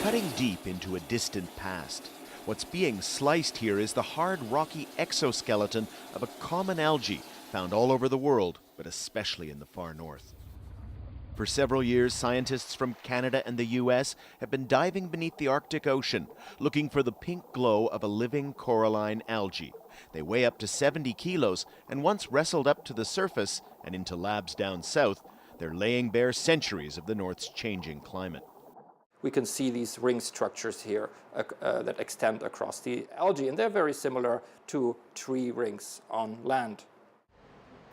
cutting deep into a distant past. What's being sliced here is the hard, rocky exoskeleton of a common algae found all over the world, but especially in the far north. For several years, scientists from Canada and the US have been diving beneath the Arctic Ocean, looking for the pink glow of a living coralline algae. They weigh up to 70 kilos, and once wrestled up to the surface and into labs down south, they're laying bare centuries of the North's changing climate. We can see these ring structures here that extend across the algae, and they're very similar to tree rings on land.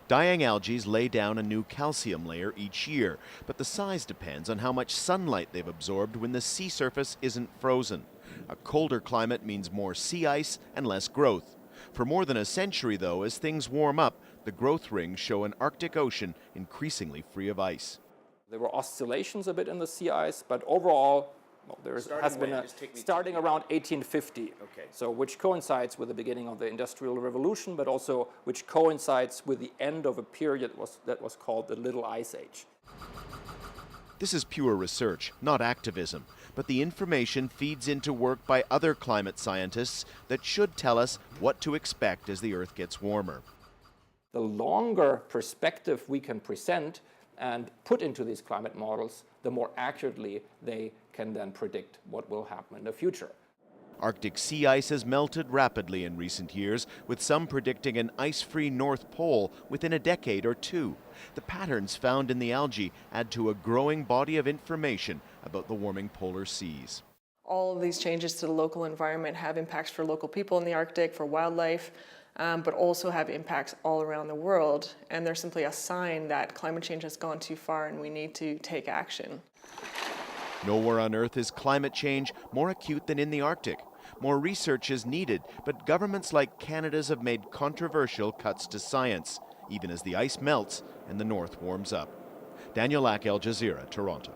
Dying algae lay down a new calcium layer each year, but the size depends on how much sunlight they've absorbed when the sea surface isn't frozen. A colder climate means more sea ice and less growth. For more than a century, though, as things warm up, the growth rings show an Arctic Ocean increasingly free of ice. There were oscillations a bit in the sea ice, but overall, starting around 1850, Okay. So which coincides with the beginning of the Industrial Revolution, but also which coincides with the end of a period that was called the Little Ice Age. This is pure research, not activism, but the information feeds into work by other climate scientists that should tell us what to expect as the Earth gets warmer. The longer perspective we can present and put into these climate models, the more accurately they can then predict what will happen in the future. Arctic sea ice has melted rapidly in recent years, with some predicting an ice-free North Pole within a decade or two. The patterns found in the algae add to a growing body of information about the warming polar seas. All of these changes to the local environment have impacts for local people in the Arctic, for wildlife, but also have impacts all around the world. And they're simply a sign that climate change has gone too far and we need to take action. Nowhere on Earth is climate change more acute than in the Arctic. More research is needed, but governments like Canada's have made controversial cuts to science, even as the ice melts and the North warms up. Daniel Lack, Al Jazeera, Toronto.